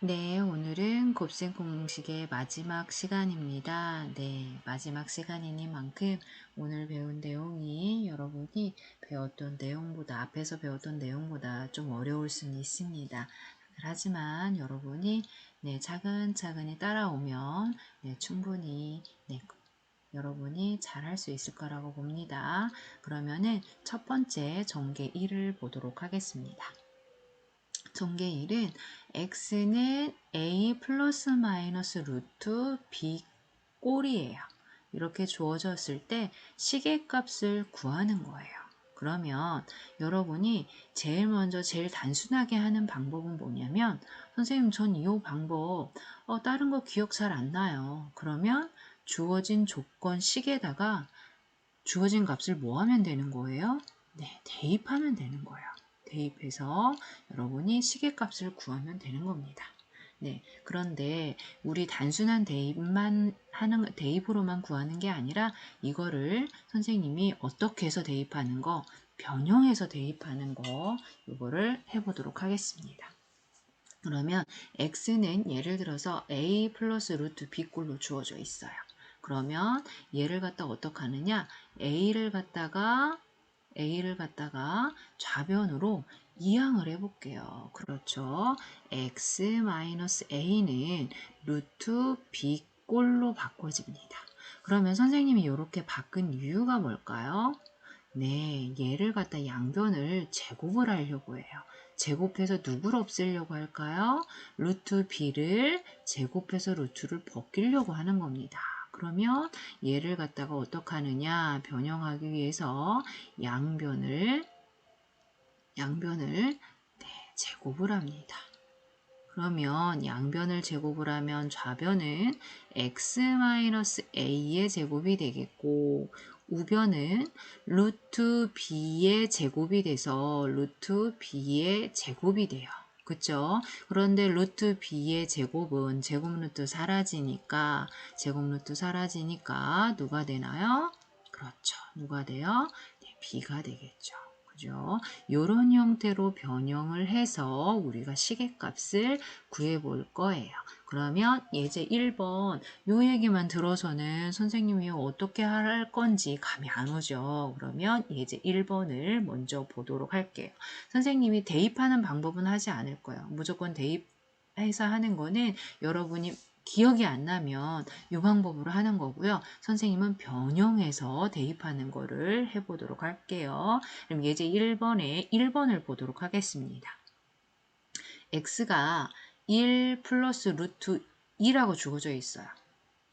네, 오늘은 곱셈 공식의 마지막 시간입니다. 네, 마지막 시간이니만큼 오늘 배운 내용이 여러분이 배웠던 내용보다, 앞에서 배웠던 내용보다 좀 어려울 수는 있습니다. 하지만 여러분이 차근차근히 따라오면 충분히 여러분이 잘할 수 있을 거라고 봅니다. 그러면은 첫 번째 전개 1을 보도록 하겠습니다. 전개 1은 x는 a 플러스 마이너스 루트 b 꼴이에요. 이렇게 주어졌을 때 시계값을 구하는 거예요. 그러면 여러분이 제일 먼저 제일 단순하게 하는 방법은 뭐냐면 선생님 전 이 방법 다른 거 기억 잘 안 나요. 그러면 주어진 조건 식에다가 주어진 값을 뭐 하면 되는 거예요? 네, 대입하면 되는 거예요. 대입해서 여러분이 시계값을 구하면 되는 겁니다. 네, 그런데 우리 단순한 대입으로만 구하는 게 아니라 이거를 선생님이 어떻게 해서 대입하는 거, 변형해서 대입하는 거, 이거를 해보도록 하겠습니다. 그러면 x는 예를 들어서 a 플러스 루트 b꼴로 주어져 있어요. 그러면 얘를 갖다 어떻게 하느냐? A를 갖다가 좌변으로 이항을 해볼게요. 그렇죠. x-a는 루트 b꼴로 바꿔집니다. 그러면 선생님이 이렇게 바꾼 이유가 뭘까요? 네, 얘를 갖다 양변을 제곱을 하려고 해요. 제곱해서 누구를 없애려고 할까요? 루트 b를 제곱해서 루트를 벗기려고 하는 겁니다. 그러면 얘를 갖다가 어떻게 하느냐? 변형하기 위해서 양변을 제곱을 합니다. 그러면 양변을 제곱을 하면 좌변은 x-a의 제곱이 되겠고 우변은 루트 b의 제곱이 돼서 루트 b의 제곱이 돼요. 그쵸? 그런데 루트 b의 제곱은 제곱 루트 사라지니까 누가 되나요? 그렇죠. 누가 돼요? 네, b가 되겠죠. 그죠? 이런 형태로 변형을 해서 우리가 시계값을 구해볼 거예요. 그러면 예제 1번 요 얘기만 들어서는 선생님이 어떻게 할 건지 감이 안 오죠. 그러면 예제 1번을 먼저 보도록 할게요. 선생님이 대입하는 방법은 하지 않을 거예요. 무조건 대입해서 하는 거는 여러분이 기억이 안 나면 이 방법으로 하는 거고요. 선생님은 변형해서 대입하는 거를 해보도록 할게요. 그럼 예제 1번을 보도록 하겠습니다. x가 1 플러스 루트 2라고 주어져 있어요.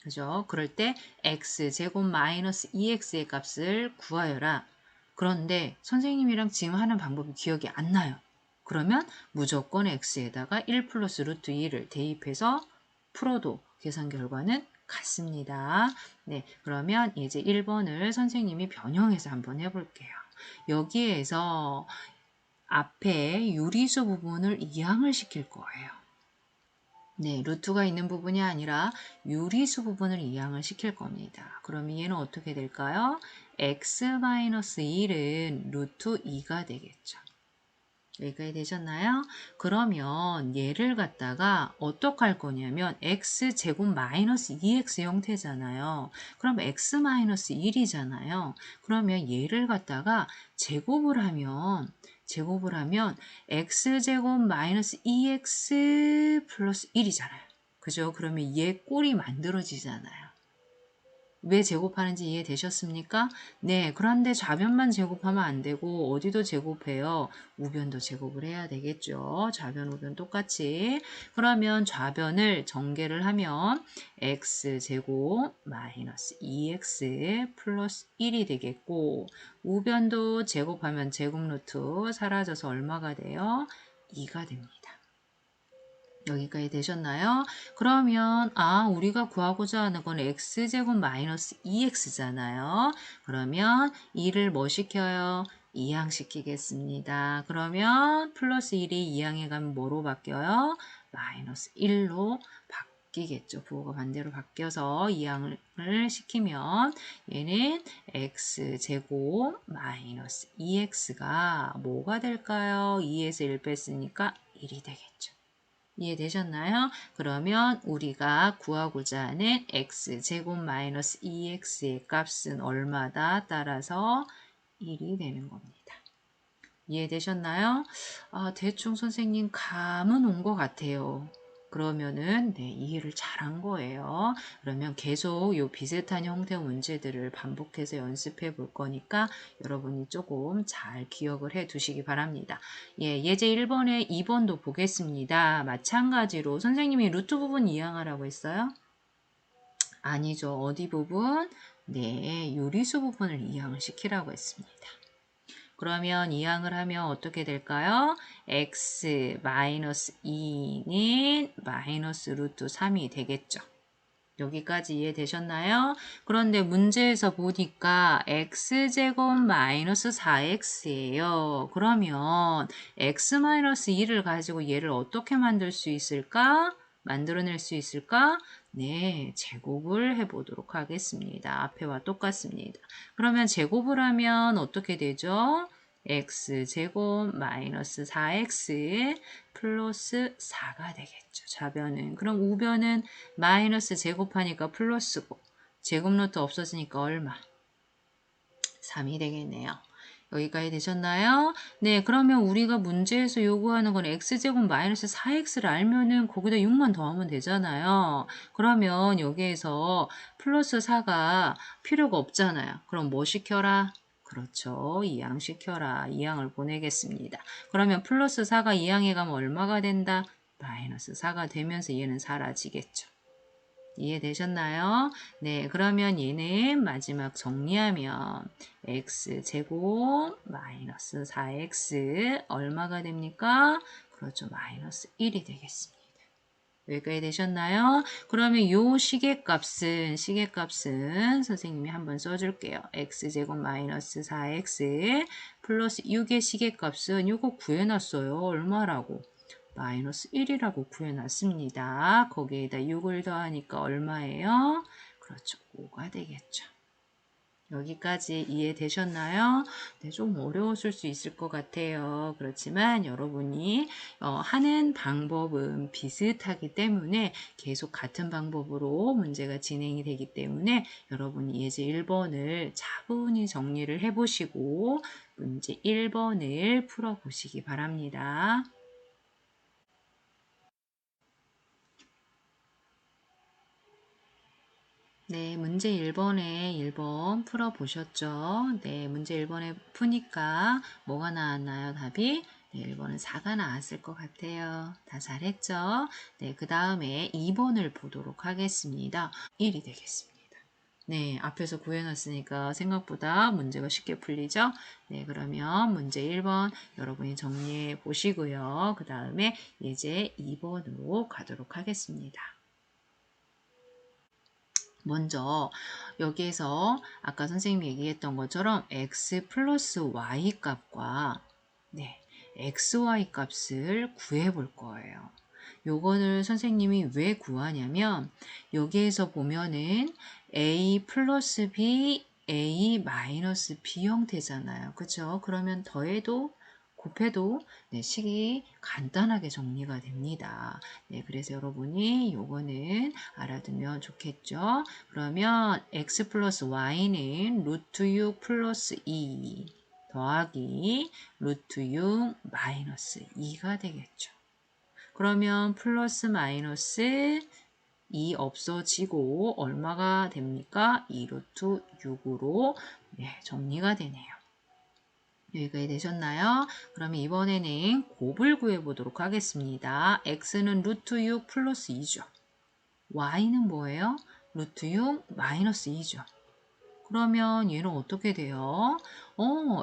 그죠? 그럴 때 x제곱 마이너스 2x의 값을 구하여라. 그런데 선생님이랑 지금 하는 방법이 기억이 안 나요. 그러면 무조건 x에다가 1 플러스 루트 2를 대입해서 풀어도 계산 결과는 같습니다. 네, 그러면 이제 1번을 선생님이 변형해서 한번 해볼게요. 여기에서 앞에 유리수 부분을 이항을 시킬 거예요. 네, 루트가 있는 부분이 아니라 유리수 부분을 이항을 시킬 겁니다. 그러면 얘는 어떻게 될까요? x-1은 루트 2가 되겠죠. 여기까지 되셨나요? 그러면 얘를 갖다가 어떻게 할 거냐면 x제곱 마이너스 2x 형태잖아요. 그럼 x-1이잖아요. 그러면 얘를 갖다가 제곱을 하면 x제곱 마이너스 2x 플러스 1이잖아요. 그죠? 그러면 얘 꼴이 만들어지잖아요. 왜 제곱하는지 이해되셨습니까? 네, 그런데 좌변만 제곱하면 안 되고 어디도 제곱해요? 우변도 제곱을 해야 되겠죠. 좌변, 우변 똑같이. 그러면 좌변을 전개를 하면 x제곱 마이너스 2x 플러스 1이 되겠고 우변도 제곱하면 제곱 루트 사라져서 얼마가 돼요? 2가 됩니다. 여기까지 되셨나요? 그러면 우리가 구하고자 하는 건 x제곱 마이너스 2x잖아요. 그러면 2를 뭐 시켜요? 이항시키겠습니다. 그러면 플러스 1이 이항에 가면 뭐로 바뀌어요? 마이너스 1로 바뀌겠죠. 부호가 반대로 바뀌어서 이항을 시키면 얘는 x제곱 마이너스 2x가 뭐가 될까요? 2에서 1 뺐으니까 1이 되겠죠. 이해되셨나요? 그러면 우리가 구하고자 하는 x제곱 마이너스 2x의 값은 얼마다? 따라서 1이 되는 겁니다. 이해되셨나요? 대충 선생님 감은 온 것 같아요. 그러면은 이해를 잘한 거예요. 그러면 계속 요 비슷한 형태의 문제들을 반복해서 연습해 볼 거니까 여러분이 조금 잘 기억을 해 두시기 바랍니다. 예제 1번에 2번도 보겠습니다. 마찬가지로 선생님이 루트 부분 이항하라고 했어요? 아니죠. 어디 부분? 네, 요리수 부분을 이항을 시키라고 했습니다. 그러면 이항을 하면 어떻게 될까요? x 마이너스 2는 마이너스 루트 3이 되겠죠. 여기까지 이해되셨나요? 그런데 문제에서 보니까 x제곱 마이너스 4x예요. 그러면 x 마이너스 2를 가지고 얘를 어떻게 만들 수 있을까? 만들어낼 수 있을까? 네, 제곱을 해보도록 하겠습니다. 앞에와 똑같습니다. 그러면 제곱을 하면 어떻게 되죠? x제곱 마이너스 4x 플러스 4가 되겠죠. 좌변은. 그럼 우변은 마이너스 제곱하니까 플러스고 제곱 루트 없어지니까 얼마? 3이 되겠네요. 여기까지 되셨나요? 네, 그러면 우리가 문제에서 요구하는 건 x제곱 마이너스 4x를 알면은 거기다 6만 더하면 되잖아요. 그러면 여기에서 플러스 4가 필요가 없잖아요. 그럼 뭐 시켜라? 그렇죠. 이항 시켜라. 이항을 보내겠습니다. 그러면 플러스 4가 이항에 가면 얼마가 된다? 마이너스 4가 되면서 얘는 사라지겠죠. 이해되셨나요? 네, 그러면 얘는 마지막 정리하면 x제곱 마이너스 4x 얼마가 됩니까? 그렇죠. 마이너스 1이 되겠습니다. 여기까지 되셨나요? 그러면 요 시계값은 선생님이 한번 써줄게요. x제곱 마이너스 4x 플러스 6의 시계값은 요거 구해놨어요. 얼마라고? 마이너스 1이라고 구해놨습니다. 거기에다 6을 더하니까 얼마예요? 그렇죠. 5가 되겠죠. 여기까지 이해되셨나요? 네, 좀 어려웠을 수 있을 것 같아요. 그렇지만 여러분이 하는 방법은 비슷하기 때문에 계속 같은 방법으로 문제가 진행이 되기 때문에 여러분이 예제 1번을 차분히 정리를 해보시고 문제 1번을 풀어보시기 바랍니다. 네, 문제 1번에 1번 풀어보셨죠? 네, 문제 1번에 푸니까 뭐가 나왔나요, 답이? 네, 1번은 4가 나왔을 것 같아요. 다 잘했죠? 네, 그 다음에 2번을 보도록 하겠습니다. 1이 되겠습니다. 네, 앞에서 구해놨으니까 생각보다 문제가 쉽게 풀리죠? 네, 그러면 문제 1번 여러분이 정리해 보시고요. 그 다음에 예제 2번으로 가도록 하겠습니다. 먼저 여기에서 아까 선생님이 얘기했던 것처럼 x 플러스 y 값과 xy 값을 구해 볼 거예요. 요거를 선생님이 왜 구하냐면 여기에서 보면은 a 플러스 b, a 마이너스 b 형태잖아요. 그죠? 그러면 더해도 곱해도 식이 간단하게 정리가 됩니다. 네, 그래서 여러분이 요거는 알아두면 좋겠죠. 그러면 x 플러스 y는 루트 6 플러스 2 더하기 루트 6 마이너스 2가 되겠죠. 그러면 플러스 마이너스 2 없어지고 얼마가 됩니까? 2 루트 6으로 정리가 되네요. 여기까지 되셨나요? 그러면 이번에는 곱을 구해보도록 하겠습니다. x는 루트 6 플러스 2죠. y는 뭐예요? 루트 6 마이너스 2죠. 그러면 얘는 어떻게 돼요?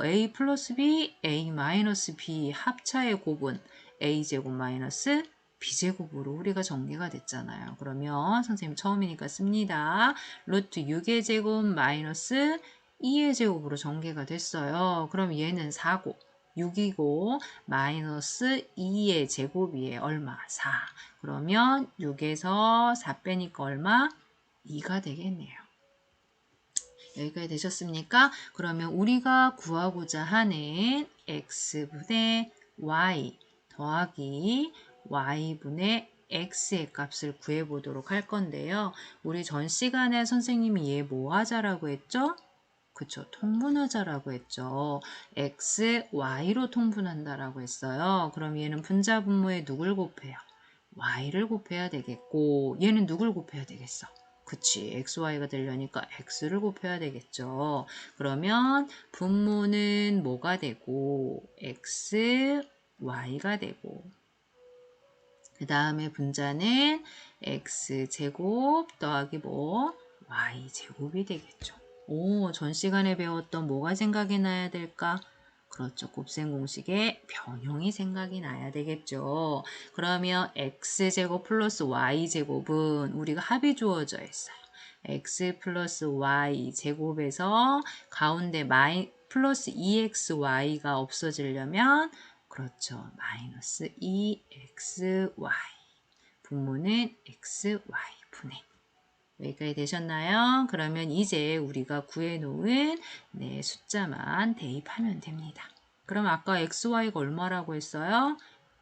a 플러스 b, a 마이너스 b 합차의 곱은 a제곱 마이너스 b제곱으로 우리가 전개가 됐잖아요. 그러면 선생님 처음이니까 씁니다. 루트 6의 제곱 마이너스 2의 제곱으로 전개가 됐어요. 그럼 얘는 4고 6이고 마이너스 2의 제곱이에요. 얼마? 4. 그러면 6에서 4 빼니까 얼마? 2가 되겠네요. 여기까지 되셨습니까? 그러면 우리가 구하고자 하는 x분의 y 더하기 y분의 x의 값을 구해보도록 할 건데요. 우리 전 시간에 선생님이 얘 뭐 하자라고 했죠? 그쵸, 통분하자라고 했죠. x, y로 통분한다라고 했어요. 그럼 얘는 분자분모에 누굴 곱해요? y를 곱해야 되겠고, 얘는 누굴 곱해야 되겠어? 그치, xy가 되려니까 x를 곱해야 되겠죠. 그러면 분모는 뭐가 되고, x, y가 되고, 그 다음에 분자는 x제곱 더하기 뭐? y제곱이 되겠죠. 오, 전 시간에 배웠던 뭐가 생각이 나야 될까? 그렇죠. 곱셈 공식의 변형이 생각이 나야 되겠죠. 그러면 x제곱 플러스 y제곱은 우리가 합이 주어져 있어요. x 플러스 y 제곱에서 가운데 플러스 2xy가 없어지려면 그렇죠. 마이너스 2xy. 분모는 xy 분의. 여기까지 되셨나요? 그러면 이제 우리가 구해놓은 숫자만 대입하면 됩니다. 그럼 아까 xy가 얼마라고 했어요?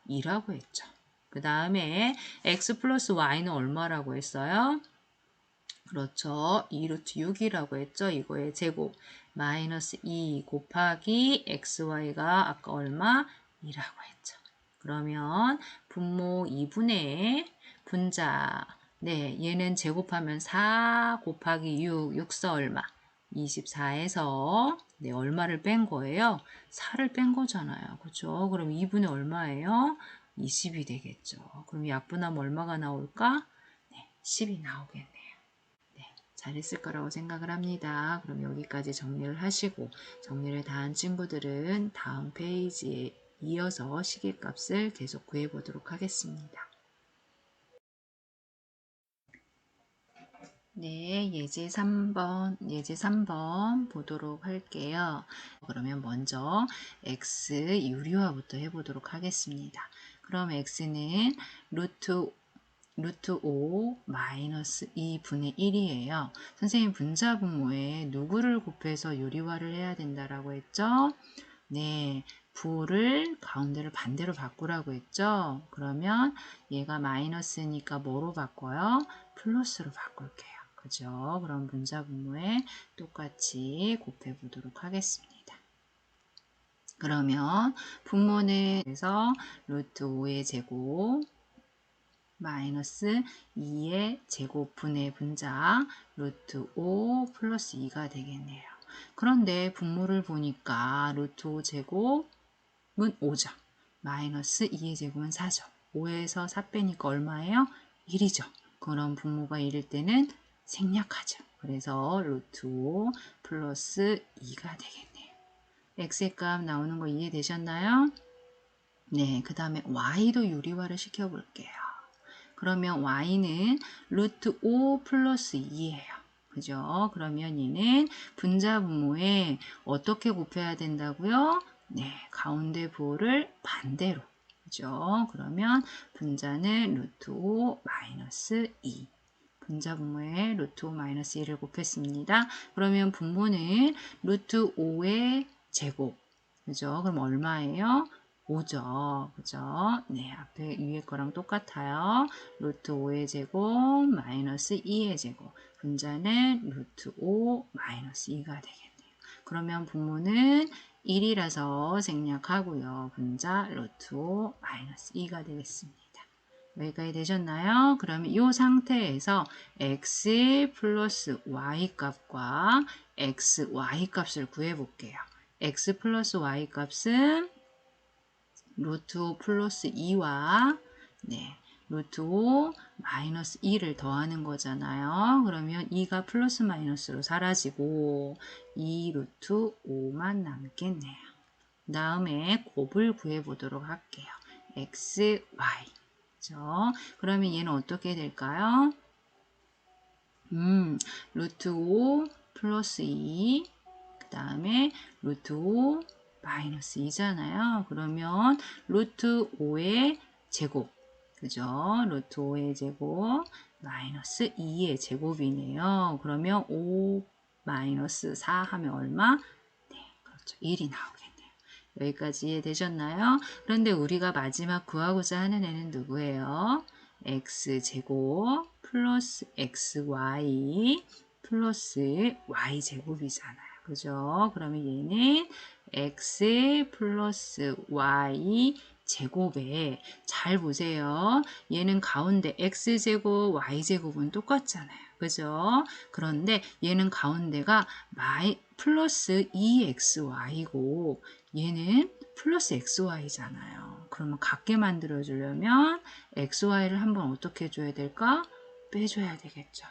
2라고 했죠. 그 다음에 x 플러스 y는 얼마라고 했어요? 그렇죠. 2루트 6이라고 했죠. 이거의 제곱. 마이너스 2 곱하기 xy가 아까 얼마? 2라고 했죠. 그러면 분모 2분의 분자. 네, 얘는 제곱하면 4 곱하기 6, 6서 얼마? 24에서 얼마를 뺀 거예요? 4를 뺀 거잖아요. 그렇죠? 그럼 2분의 얼마예요? 20이 되겠죠. 그럼 약분하면 얼마가 나올까? 10이 나오겠네요. 잘했을 거라고 생각을 합니다. 그럼 여기까지 정리를 하시고 정리를 다 한 친구들은 다음 페이지에 이어서 시계값을 계속 구해보도록 하겠습니다. 네, 예제 3번 보도록 할게요. 그러면 먼저 x 유리화부터 해보도록 하겠습니다. 그럼 x는 루트 5 마이너스 2분의 1이에요. 선생님 분자분모에 누구를 곱해서 유리화를 해야 된다라고 했죠? 네, 부를 가운데를 반대로 바꾸라고 했죠? 그러면 얘가 마이너스니까 뭐로 바꿔요? 플러스로 바꿀게요. 그죠? 그럼 분자분모에 똑같이 곱해보도록 하겠습니다. 그러면 분모는 그래서 루트 5의 제곱 마이너스 2의 제곱분의 분자 루트 5 플러스 2가 되겠네요. 그런데 분모를 보니까 루트 5 제곱은 5죠. 마이너스 2의 제곱은 4죠. 5에서 4 빼니까 얼마예요? 1이죠. 그럼 분모가 1일 때는 생략하죠. 그래서 루트 5 플러스 2가 되겠네요. x의 값 나오는 거 이해되셨나요? 네, 그 다음에 y도 유리화를 시켜볼게요. 그러면 y는 루트 5 플러스 2예요. 그죠? 그러면 얘는 분자분모에 어떻게 곱해야 된다고요? 네, 가운데 부호를 반대로. 그죠? 그러면 분자는 루트 5 마이너스 2. 분자분모에 루트 5 마이너스 2를 곱했습니다. 그러면 분모는 루트 5의 제곱. 그죠? 그럼 얼마예요? 5죠. 그죠? 네, 앞에 위에 거랑 똑같아요. 루트 5의 제곱 마이너스 2의 제곱. 분자는 루트 5 마이너스 2가 되겠네요. 그러면 분모는 1이라서 생략하고요. 분자 루트 5 마이너스 2가 되겠습니다. 여기까지 되셨나요? 그러면 이 상태에서 x 플러스 y 값과 xy 값을 구해볼게요. x 플러스 y 값은 루트 5 플러스 2와 루트 5 마이너스 2를 더하는 거잖아요. 그러면 2가 플러스 마이너스로 사라지고 2 루트 5만 남겠네요. 그 다음에 곱을 구해보도록 할게요. x, y. 그렇죠? 그러면 얘는 어떻게 될까요? 루트 5 플러스 2, 그 다음에 루트 5 마이너스 2잖아요. 그러면 루트 5의 제곱, 그죠? 루트 5의 제곱 마이너스 2의 제곱이네요. 그러면 5 마이너스 4 하면 얼마? 네, 그렇죠. 1이 나오겠네요. 여기까지 이해되셨나요? 그런데 우리가 마지막 구하고자 하는 애는 누구예요? x제곱 플러스 xy 플러스 y제곱이잖아요. 그죠? 그러면 얘는 x 플러스 y 제곱에 잘 보세요. 얘는 가운데 x제곱 y제곱은 똑같잖아요. 그죠? 그런데 얘는 가운데가 플러스 2xy고 얘는 플러스 xy잖아요. 그러면 같게 만들어주려면 xy를 한번 어떻게 해줘야 될까? 빼줘야 되겠죠.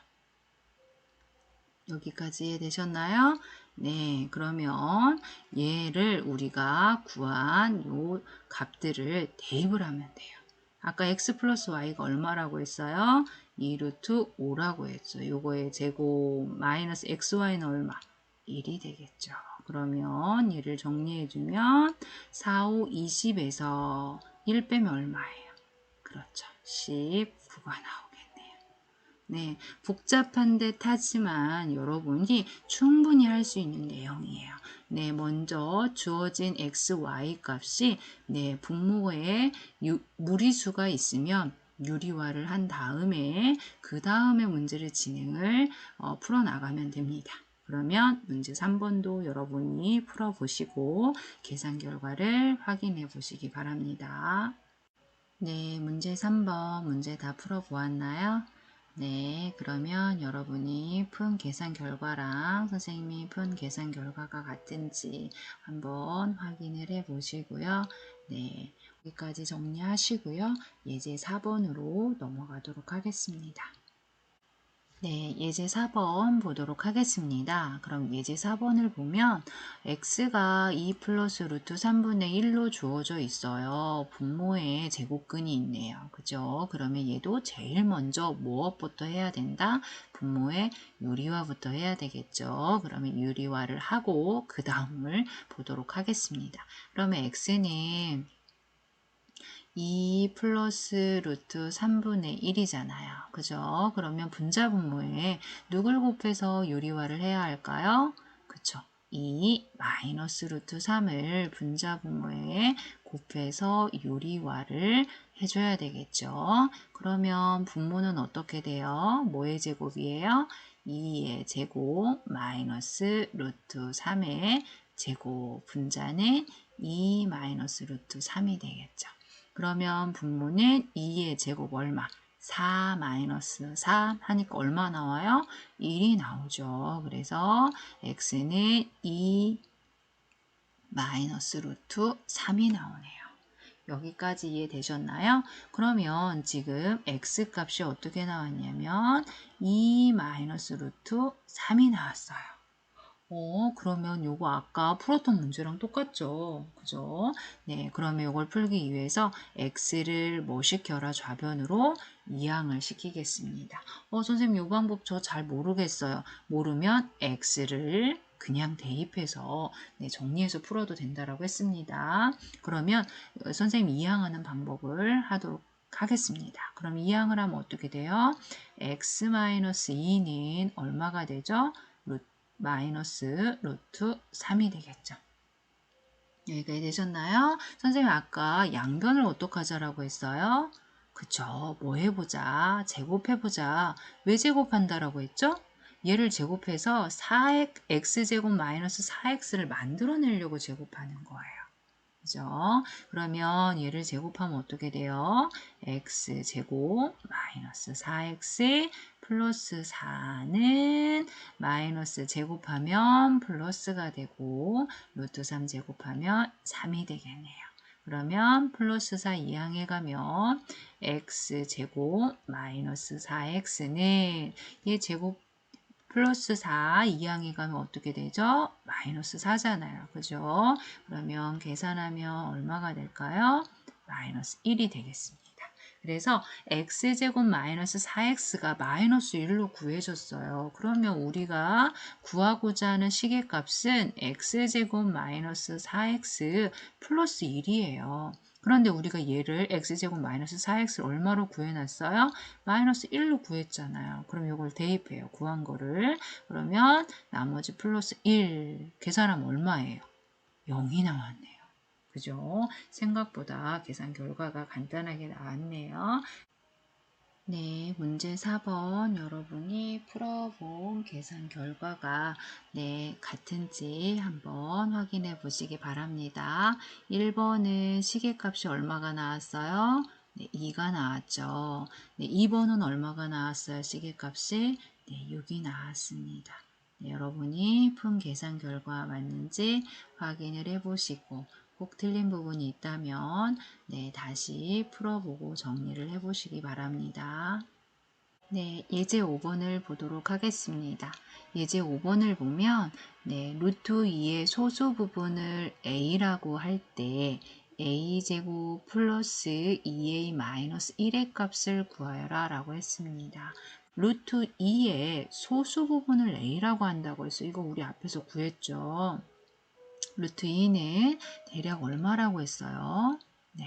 여기까지 이해되셨나요? 네, 그러면 얘를 우리가 구한 요 값들을 대입을 하면 돼요. 아까 x 플러스 y가 얼마라고 했어요? 2 루트 5라고 했죠. 요거의 제곱 마이너스 xy는 얼마? 1이 되겠죠. 그러면 얘를 정리해주면 4, 5, 20에서 1 빼면 얼마예요? 그렇죠. 19가 나오겠네요. 네, 복잡한 듯 하지만 여러분이 충분히 할 수 있는 내용이에요. 네, 먼저 주어진 x, y 값이 네, 분모에 무리수가 있으면 유리화를 한 다음에 그 다음에 문제를 진행을 풀어나가면 됩니다. 그러면 문제 3번도 여러분이 풀어보시고 계산 결과를 확인해 보시기 바랍니다. 네, 문제 3번 문제 다 풀어보았나요? 네, 그러면 여러분이 푼 계산 결과랑 선생님이 푼 계산 결과가 같은지 한번 확인을 해 보시고요. 네, 여기까지 정리하시고요. 예제 4번으로 넘어가도록 하겠습니다. 네, 예제 4번 보도록 하겠습니다. 그럼 예제 4번을 보면 x가 2 플러스 루트 3분의 1로 주어져 있어요. 분모에 제곱근이 있네요. 그죠? 그러면 얘도 제일 먼저 무엇부터 해야 된다? 분모의 유리화부터 해야 되겠죠. 그러면 유리화를 하고 그 다음을 보도록 하겠습니다. 그러면 x는 2 플러스 루트 3분의 1이잖아요. 그죠? 그러면 분자분모에 누굴 곱해서 유리화를 해야 할까요? 그쵸? 2 마이너스 루트 3을 분자분모에 곱해서 유리화를 해줘야 되겠죠. 그러면 분모는 어떻게 돼요? 뭐의 제곱이에요? 2의 제곱 마이너스 루트 3의 제곱 분자는 2 마이너스 루트 3이 되겠죠. 그러면 분모는 2의 제곱 얼마? 4 마이너스 3 하니까 얼마 나와요? 1이 나오죠. 그래서 x는 2 마이너스 루트 3이 나오네요. 여기까지 이해되셨나요? 그러면 지금 x 값이 어떻게 나왔냐면 2 마이너스 루트 3이 나왔어요. 그러면 요거 아까 풀었던 문제랑 똑같죠. 그죠? 네, 그러면 요걸 풀기 위해서 x를 뭐 시켜라? 좌변으로 이항을 시키겠습니다. 선생님 요 방법 저 잘 모르겠어요. 모르면 x를 그냥 대입해서 네, 정리해서 풀어도 된다라고 했습니다. 그러면 선생님 이항하는 방법을 하도록 하겠습니다. 그럼 이항을 하면 어떻게 돼요? x-2는 얼마가 되죠? 마이너스 루트 3이 되겠죠. 여기까지 되셨나요? 선생님 아까 양변을 어떻게 하자라고 했어요? 그쵸. 뭐 해보자. 제곱해보자. 왜 제곱한다라고 했죠? 얘를 제곱해서 4x, x제곱 마이너스 4x를 만들어내려고 제곱하는 거예요. 그죠? 그러면 얘를 제곱하면 어떻게 돼요? x제곱 마이너스 4x 플러스 4는 마이너스 제곱하면 플러스가 되고 루트 3 제곱하면 3이 되겠네요. 그러면 플러스 4 이항해 가면 x제곱 마이너스 4x는 얘 제곱 플러스 4 이항에 가면 어떻게 되죠? 마이너스 4잖아요. 그죠? 그러면 계산하면 얼마가 될까요? 마이너스 1이 되겠습니다. 그래서 x제곱 마이너스 4x가 마이너스 1로 구해졌어요. 그러면 우리가 구하고자 하는 시계값은 x제곱 마이너스 4x 플러스 1이에요. 그런데 우리가 얘를 x제곱 마이너스 4x를 얼마로 구해놨어요? 마이너스 1로 구했잖아요. 그럼 이걸 대입해요. 구한 거를. 그러면 나머지 플러스 1 계산하면 얼마예요? 0이 나왔네요. 그죠? 생각보다 계산 결과가 간단하게 나왔네요. 네, 문제 4번 여러분이 풀어본 계산 결과가 같은지 한번 확인해 보시기 바랍니다. 1번은 시계값이 얼마가 나왔어요? 네, 2가 나왔죠. 네, 2번은 얼마가 나왔어요? 시계값이? 네, 6이 나왔습니다. 네, 여러분이 푼 계산 결과 맞는지 확인을 해 보시고 꼭 틀린 부분이 있다면 다시 풀어보고 정리를 해보시기 바랍니다. 네, 예제 5번을 보도록 하겠습니다. 예제 5번을 보면 루트 2의 소수 부분을 a라고 할 때 a제곱 플러스 2a 마이너스 1의 값을 구하여라 라고 했습니다. 루트 2의 소수 부분을 a라고 한다고 해서 이거 우리 앞에서 구했죠. 루트 2는 대략 얼마라고 했어요? 네.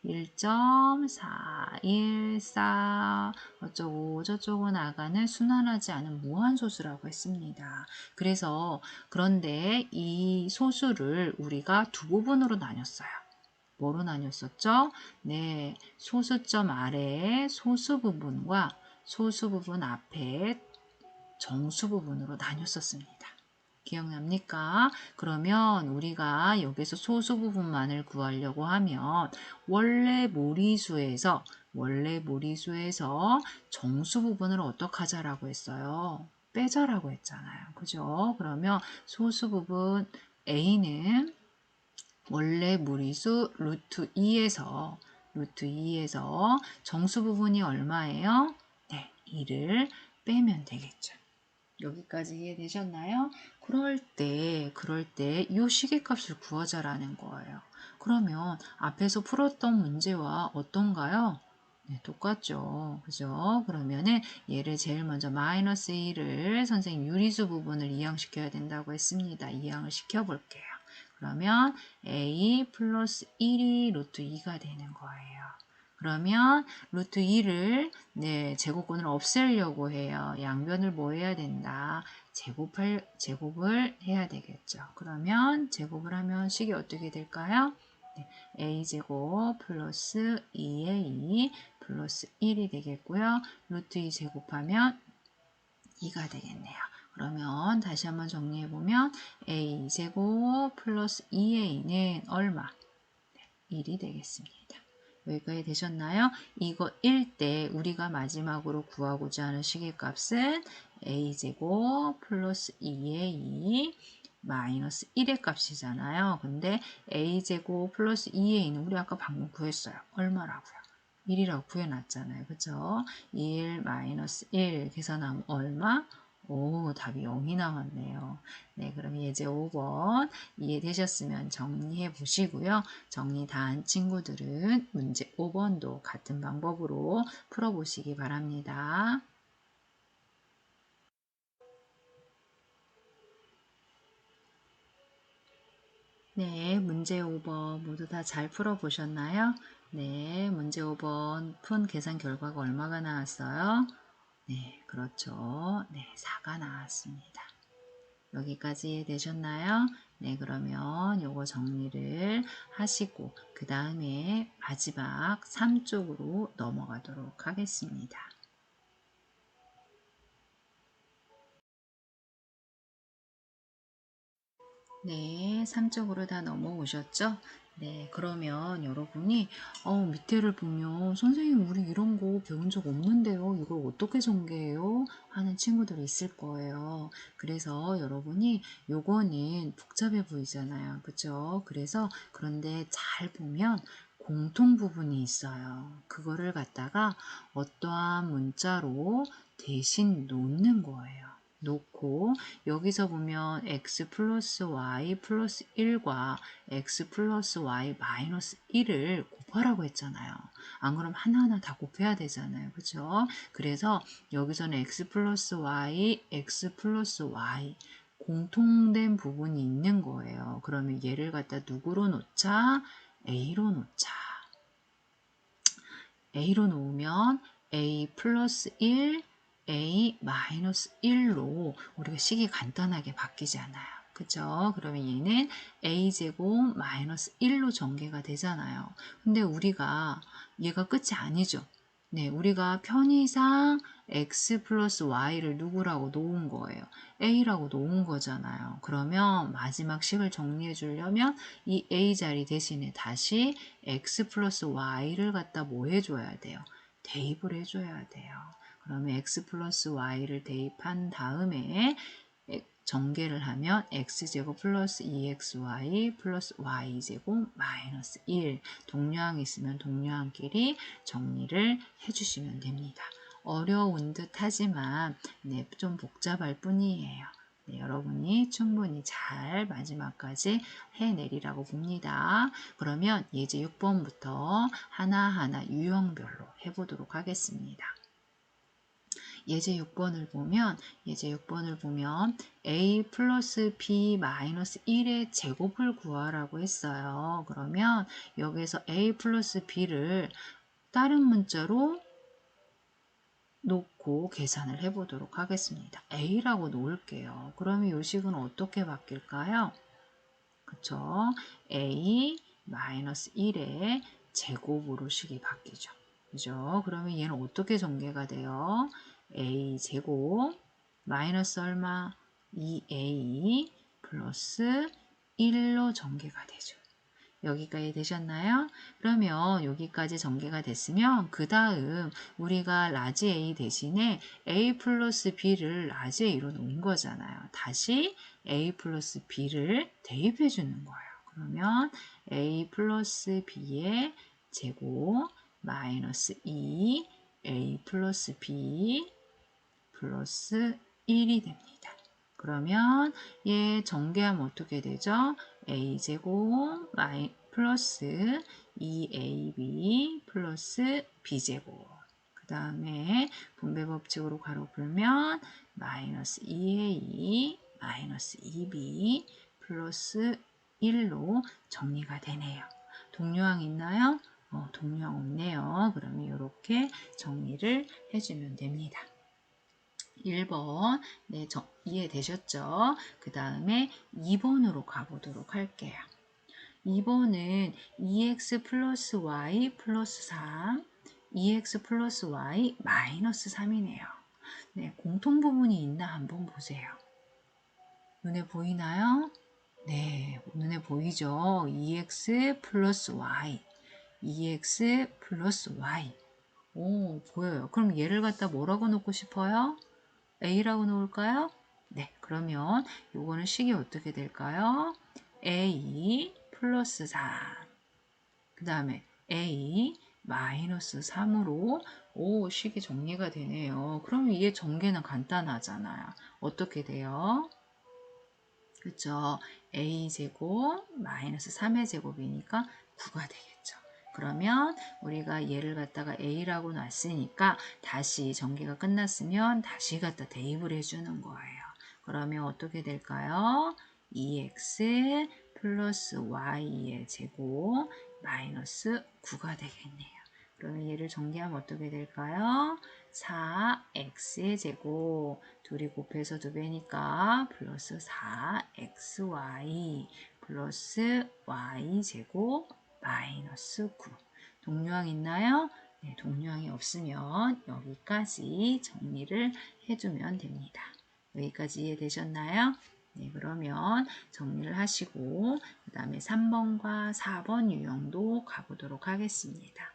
1.414 어쩌고 저쩌고 나가는 순환하지 않은 무한소수라고 했습니다. 그래서 그런데 이 소수를 우리가 두 부분으로 나눴어요. 뭐로 나눴었죠? 네, 소수점 아래에 소수 부분과 소수 부분 앞에 정수 부분으로 나눴었습니다. 기억납니까? 그러면 우리가 여기서 소수 부분만을 구하려고 하면 원래 무리수에서 정수 부분을 어떻게 하자라고 했어요? 빼자라고 했잖아요. 그죠? 그러면 소수 부분 A는 원래 무리수 루트 2에서 정수 부분이 얼마예요? 네, 2를 빼면 되겠죠. 여기까지 이해되셨나요? 그럴 때 이 시계값을 구하자라는 거예요. 그러면 앞에서 풀었던 문제와 어떤가요? 네, 똑같죠. 그죠? 그러면은 얘를 제일 먼저 마이너스 1을 선생님 유리수 부분을 이항시켜야 된다고 했습니다. 이항을 시켜볼게요. 그러면 a 플러스 1이 루트 2가 되는 거예요. 그러면 루트 2를 제곱권을 없애려고 해요. 양변을 뭐 해야 된다? 제곱을 해야 되겠죠. 그러면 제곱을 하면 식이 어떻게 될까요? a제곱 플러스 2a 플러스 1이 되겠고요. 루트 2 제곱하면 2가 되겠네요. 그러면 다시 한번 정리해보면 a제곱 플러스 2a는 얼마? 1이 되겠습니다. 여기까지 되셨나요? 이거 1 때 우리가 마지막으로 구하고자 하는 시계값은 a제곱 플러스 2a 마이너스 1의 값이잖아요. 근데 a제곱 플러스 2a는 우리 아까 방금 구했어요. 얼마라고요? 1이라고 구해놨잖아요. 그죠? 1 마이너스 1 계산하면 얼마? 오, 답이 0이 나왔네요. 네, 그럼 예제 5번 이해되셨으면 정리해 보시고요. 정리 다 한 친구들은 문제 5번도 같은 방법으로 풀어보시기 바랍니다. 네, 문제 5번 모두 다 잘 풀어보셨나요? 네, 문제 5번 푼 계산 결과가 얼마가 나왔어요? 네, 그렇죠. 네, 4가 나왔습니다. 여기까지 되셨나요? 네, 그러면 요거 정리를 하시고 그 다음에 마지막 3쪽으로 넘어가도록 하겠습니다. 네, 3쪽으로 다 넘어오셨죠? 네, 그러면 여러분이 밑에를 보면 선생님 우리 이런 거 배운 적 없는데요. 이걸 어떻게 전개해요? 하는 친구들이 있을 거예요. 그래서 여러분이 요거는 복잡해 보이잖아요. 그죠? 그래서 그런데 잘 보면 공통 부분이 있어요. 그거를 갖다가 어떠한 문자로 대신 놓는 거예요. 놓고 여기서 보면 x 플러스 y 플러스 1과 x 플러스 y 마이너스 1을 곱하라고 했잖아요. 안 그럼 하나하나 다 곱해야 되잖아요. 그죠? 그래서 여기서는 x 플러스 y 공통된 부분이 있는 거예요. 그러면 얘를 갖다 누구로 놓자? a로 놓자. a로 놓으면 a 플러스 1 a 마이너스 1로 우리가 식이 간단하게 바뀌지 않아요. 그쵸? 그러면 얘는 a제곱 마이너스 1로 전개가 되잖아요. 근데 우리가 얘가 끝이 아니죠. 네, 우리가 편의상 x 플러스 y를 누구라고 놓은 거예요? a라고 놓은 거잖아요. 그러면 마지막 식을 정리해 주려면 이 a 자리 대신에 다시 x 플러스 y를 갖다 뭐 해줘야 돼요? 대입을 해줘야 돼요. 그러면 x 플러스 y를 대입한 다음에 전개를 하면 x제곱 플러스 2xy 플러스 y제곱 마이너스 1 동류항이 있으면 동류항끼리 정리를 해주시면 됩니다. 어려운 듯 하지만 네, 좀 복잡할 뿐이에요. 네, 여러분이 충분히 잘 마지막까지 해내리라고 봅니다. 그러면 예제 6번부터 하나하나 유형별로 해보도록 하겠습니다. 예제 6번을 보면 a 플러스 b 마이너스 1의 제곱을 구하라고 했어요. 그러면 여기서 a 플러스 b를 다른 문자로 놓고 계산을 해보도록 하겠습니다. a라고 놓을게요. 그러면 이 식은 어떻게 바뀔까요? 그쵸? a 마이너스 1의 제곱으로 식이 바뀌죠. 그죠? 그러면 얘는 어떻게 전개가 돼요? a 제곱 마이너스 얼마? 2a 플러스 1로 전개가 되죠. 여기까지 되셨나요? 그러면 여기까지 전개가 됐으면 그 다음 우리가 라지 A 대신에 A 플러스 B를 라지 A로 놓은 거잖아요. 다시 A 플러스 B를 대입해 주는 거예요. 그러면 A 플러스 B의 제곱 마이너스 2 A 플러스 B 플러스 1이 됩니다. 그러면 얘 전개하면 어떻게 되죠? a제곱 플러스 2ab 플러스 b제곱 그 다음에 분배 법칙으로 가로 풀면 마이너스 2a 마이너스 2b 플러스 1로 정리가 되네요. 동료항 있나요? 동료항 없네요. 그러면 이렇게 정리를 해주면 됩니다. 1번 네, 이해되셨죠? 그 다음에 2번으로 가보도록 할게요. 2번은 2x 플러스 y 플러스 3, 2x 플러스 y 마이너스 3이네요. 네, 공통 부분이 있나 한번 보세요. 눈에 보이나요? 네, 눈에 보이죠? 2x 플러스 y, 2x 플러스 y. 오, 보여요. 그럼 얘를 갖다 뭐라고 놓고 싶어요? a라고 놓을까요? 네, 그러면 요거는 식이 어떻게 될까요? a 플러스 4. 그 다음에 a 마이너스 3으로 식이 정리가 되네요. 그러면 이게 전개는 간단하잖아요. 어떻게 돼요? 그렇죠? a제곱 마이너스 3의 제곱이니까 9가 되겠죠. 그러면 우리가 얘를 갖다가 a라고 놨으니까 다시 전개가 끝났으면 다시 갖다 대입을 해주는 거예요. 그러면 어떻게 될까요? 2x 플러스 y의 제곱 마이너스 9가 되겠네요. 그러면 얘를 전개하면 어떻게 될까요? 4x의 제곱 둘이 곱해서 2배니까 플러스 4xy 플러스 y제곱 마이너스 9. 동류항 있나요? 네, 동류항이 없으면 여기까지 정리를 해주면 됩니다. 여기까지 이해되셨나요? 네, 그러면 정리를 하시고 그 다음에 3번과 4번 유형도 가보도록 하겠습니다.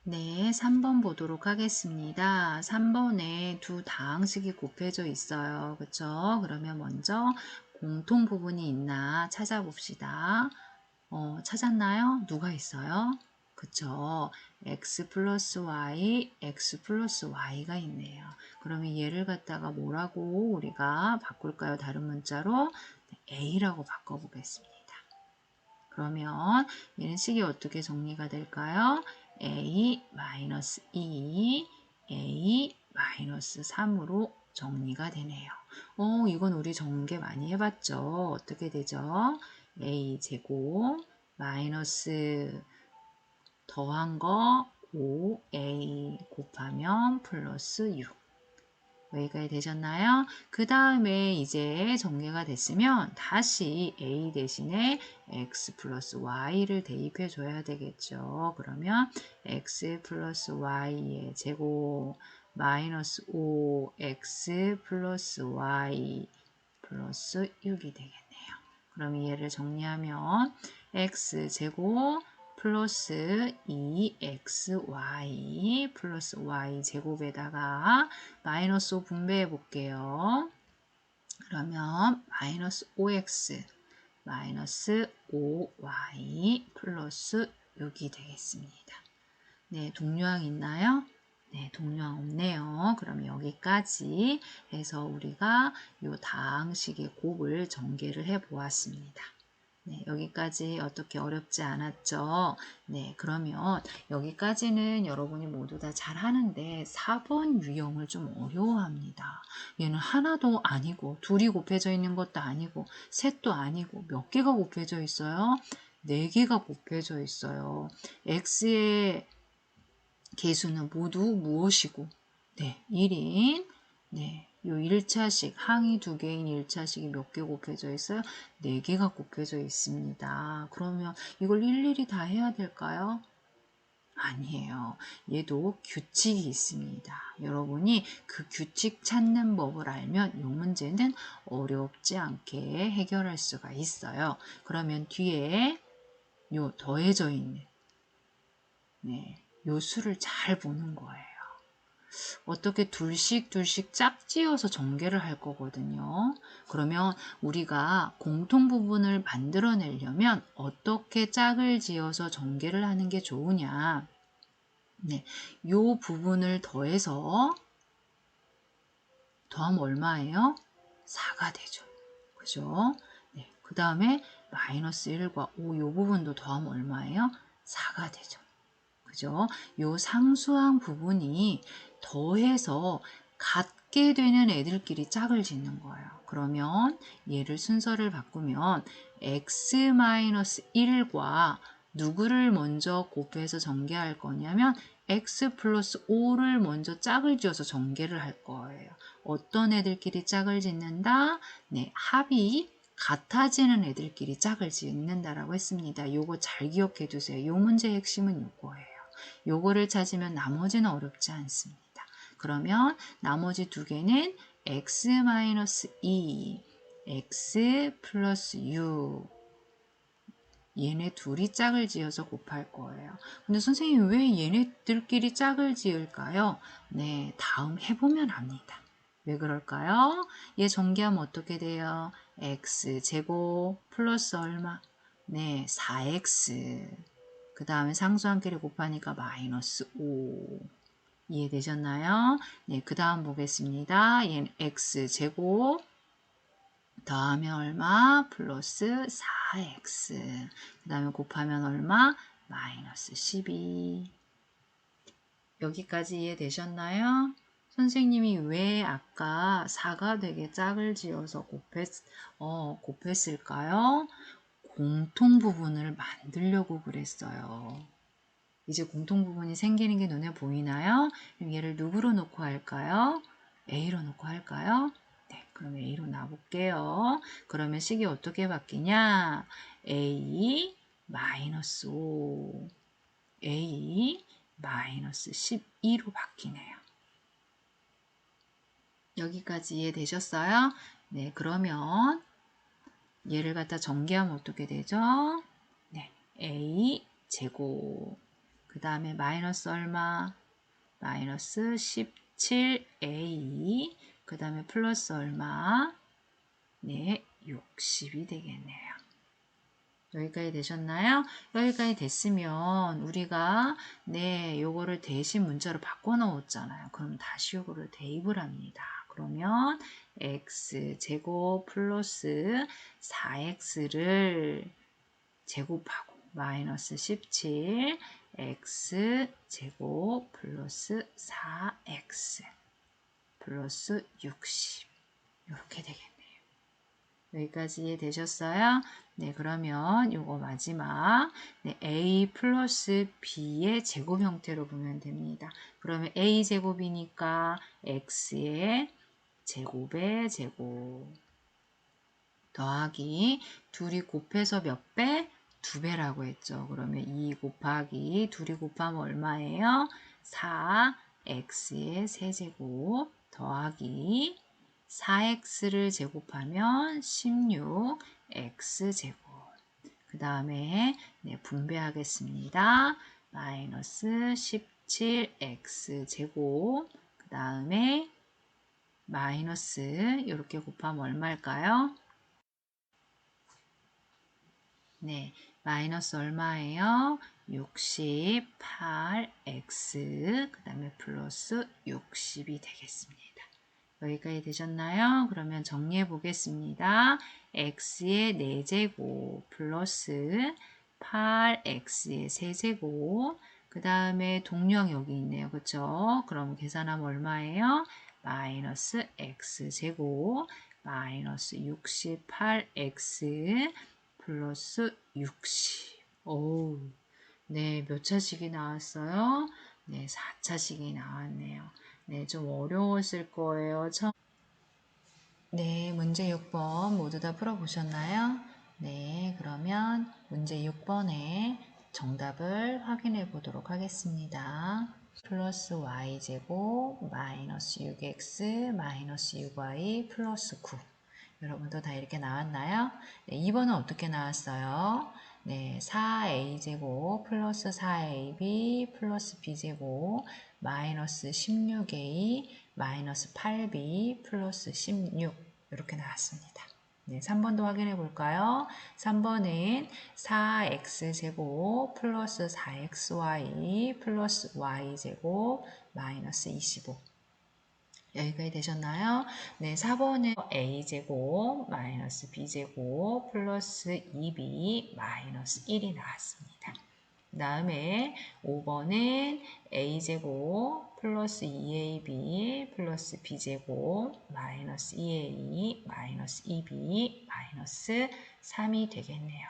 네, 3번 보도록 하겠습니다. 3번에 두 다항식이 곱해져 있어요. 그쵸? 그러면 먼저 공통 부분이 있나 찾아봅시다. 찾았나요? 누가 있어요? 그쵸? x 플러스 y, x 플러스 y가 있네요. 그러면 얘를 갖다가 뭐라고 우리가 바꿀까요? 다른 문자로 a라고 바꿔보겠습니다. 그러면 얘는 식이 어떻게 정리가 될까요? a-2, a-3으로 정리가 되네요. 이건 우리 전개 많이 해봤죠? 어떻게 되죠? a제곱 마이너스 더한 거 5a 곱하면 플러스 6. 여기까지 되셨나요? 그 다음에 이제 전개가 됐으면 다시 a 대신에 x 플러스 y를 대입해 줘야 되겠죠. 그러면 x 플러스 y의 제곱 마이너스 5x 플러스 y 플러스 6이 되겠네요. 그럼 얘를 정리하면 x제곱 플러스 2xy 플러스 y제곱에다가 마이너스 5 분배해 볼게요. 그러면 마이너스 5x 마이너스 5y 플러스 6이 되겠습니다. 네, 동료항 있나요? 네, 동료항 없네요. 그럼 여기까지 해서 우리가 요 다항식의 곱을 전개를 해 보았습니다. 네, 여기까지 어떻게 어렵지 않았죠? 네, 그러면 여기까지는 여러분이 모두 다 잘 하는데 4번 유형을 좀 어려워합니다. 얘는 하나도 아니고 둘이 곱해져 있는 것도 아니고 셋도 아니고 몇 개가 곱해져 있어요? 4개가 곱해져 있어요. x의 개수는 모두 무엇이고? 네, 1인. 네, 요 1차식, 항이 2개인 1차식이 몇 개 곱해져 있어요? 4개가 곱해져 있습니다. 그러면 이걸 일일이 다 해야 될까요? 아니에요. 얘도 규칙이 있습니다. 여러분이 그 규칙 찾는 법을 알면 이 문제는 어렵지 않게 해결할 수가 있어요. 그러면 뒤에 요 더해져 있는 네, 요 수를 잘 보는 거예요. 어떻게 둘씩 짝지어서 전개를 할 거거든요. 그러면 우리가 공통 부분을 만들어내려면 어떻게 짝을 지어서 전개를 하는 게 좋으냐. 네, 요 부분을 더해서 더하면 얼마예요? 4가 되죠. 그죠? 네, 그 다음에 마이너스 1과 5 요 부분도 더하면 얼마예요? 4가 되죠. 그죠? 요 상수항 부분이 더해서 같게 되는 애들끼리 짝을 짓는 거예요. 그러면 얘를 순서를 바꾸면 x-1과 누구를 먼저 곱해서 전개할 거냐면 x 플러스 5를 먼저 짝을 지어서 전개를 할 거예요. 어떤 애들끼리 짝을 짓는다? 네, 합이 같아지는 애들끼리 짝을 짓는다라고 했습니다. 요거 잘 기억해 두세요. 요 문제의 핵심은 요거예요. 요거를 찾으면 나머지는 어렵지 않습니다. 그러면 나머지 두 개는 x-2, x 플러스 6 얘네 둘이 짝을 지어서 곱할 거예요. 근데 선생님 왜 얘네들끼리 짝을 지을까요? 네, 다음 해보면 압니다. 왜 그럴까요? 얘 전개하면 어떻게 돼요? x제곱 플러스 얼마? 네, 4x 그 다음에 상수함끼리 곱하니까 마이너스 5 이해되셨나요? 네, 그 다음 보겠습니다. 얘는 x제곱 더하면 얼마? 플러스 4x 그 다음에 곱하면 얼마? 마이너스 12 여기까지 이해되셨나요? 선생님이 왜 아까 4가 되게 짝을 지어서 곱했을까요? 공통 부분을 만들려고 그랬어요. 이제 공통 부분이 생기는 게 눈에 보이나요? 그럼 얘를 누구로 놓고 할까요? A로 놓고 할까요? 네, 그럼 A로 놔볼게요. 그러면 식이 어떻게 바뀌냐? A 마이너스 5, A 마이너스 12로 바뀌네요. 여기까지 이해되셨어요? 네, 그러면 얘를 갖다 전개하면 어떻게 되죠? 네, A 제곱 그 다음에 마이너스 얼마? 마이너스 17a 그 다음에 플러스 얼마? 네, 60이 되겠네요. 여기까지 되셨나요? 여기까지 됐으면 우리가 네, 요거를 대신 문자로 바꿔 넣었잖아요. 그럼 다시 요거를 대입을 합니다. 그러면 x제곱 플러스 4x를 제곱하고 마이너스 17 x제곱 플러스 4x 플러스 60 이렇게 되겠네요. 여기까지 이해되셨어요? 네, 그러면 요거 마지막 네, a 플러스 b의 제곱 형태로 보면 됩니다. 그러면 a 제곱이니까 x의 제곱의 제곱 더하기 둘이 곱해서 몇 배? 2배라고 했죠. 그러면 2 곱하기 둘이 곱하면 얼마예요? 4x의 세제곱 더하기 4x를 제곱하면 16x제곱. 그 다음에 네, 분배하겠습니다. 마이너스 17x제곱. 그 다음에 마이너스 이렇게 곱하면 얼마일까요? 네, 마이너스 얼마예요? 68x 그 다음에 플러스 60이 되겠습니다. 여기까지 되셨나요? 그러면 정리해 보겠습니다. x의 4제곱 플러스 8x의 세제곱 그 다음에 동령 여기 있네요. 그쵸? 그럼 계산하면 얼마예요? 마이너스 x제곱 마이너스 68x 플러스 60. 오, 네, 몇 차식이 나왔어요? 네, 4차식이 나왔네요. 네, 좀 어려웠을 거예요. 네, 문제 6번 모두 다 풀어보셨나요? 네, 그러면 문제 6번의 정답을 확인해 보도록 하겠습니다. 플러스 y제곱 마이너스 6x 마이너스 6y 플러스 9 여러분도 다 이렇게 나왔나요? 네, 2번은 어떻게 나왔어요? 네, 4a제곱 플러스 4ab 플러스 b제곱 마이너스 16a 마이너스 8b 플러스 16 이렇게 나왔습니다. 네, 3번도 확인해 볼까요? 3번은 4x제곱 플러스 4xy 플러스 y제곱 마이너스 25 여기까지 되셨나요? 네, 4번은 a제곱 마이너스 b제곱 플러스 2b 마이너스 1이 나왔습니다. 그 다음에 5번은 a제곱 플러스 2ab 플러스 b제곱 마이너스 2a 마이너스 2b 마이너스 3이 되겠네요.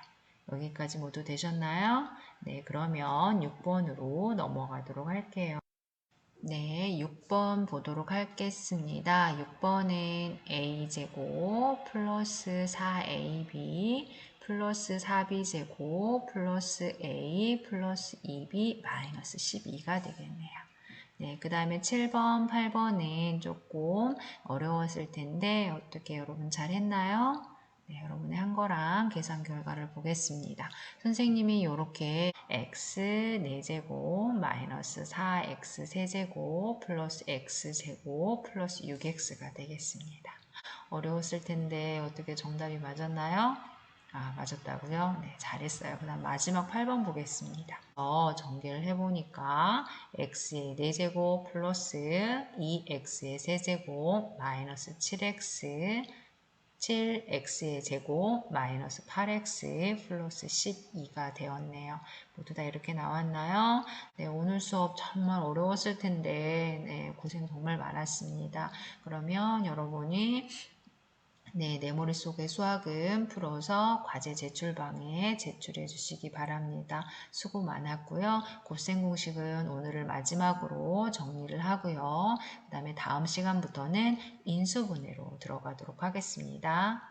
여기까지 모두 되셨나요? 네, 그러면 6번으로 넘어가도록 할게요. 네, 6번 보도록 하겠습니다. 6번은 a제곱 플러스 4ab 플러스 4b제곱 플러스 a 플러스 2b 마이너스 12가 되겠네요. 네, 그 다음에 7번, 8번은 조금 어려웠을 텐데 어떻게 여러분 잘했나요? 네, 여러분의 한 거랑 계산 결과를 보겠습니다. 선생님이 이렇게 x 4제곱 마이너스 4x 세제곱 플러스 x제곱 플러스 6x가 되겠습니다. 어려웠을 텐데 어떻게 정답이 맞았나요? 아, 맞았다고요? 네, 잘했어요. 그 다음 마지막 8번 보겠습니다. 전개를 해보니까 x의 4제곱 플러스 2x의 세제곱 마이너스 7x 7x의 제곱 마이너스 8x 플러스 12가 되었네요. 모두 다 이렇게 나왔나요? 네, 오늘 수업 정말 어려웠을 텐데 네, 고생 정말 많았습니다. 그러면 여러분이 네, 내 머릿속에 수학은 풀어서 과제 제출방에 제출해 주시기 바랍니다. 수고 많았고요. 곱셈 공식은 오늘을 마지막으로 정리를 하고요. 그 다음에 다음 시간부터는 인수분해로 들어가도록 하겠습니다.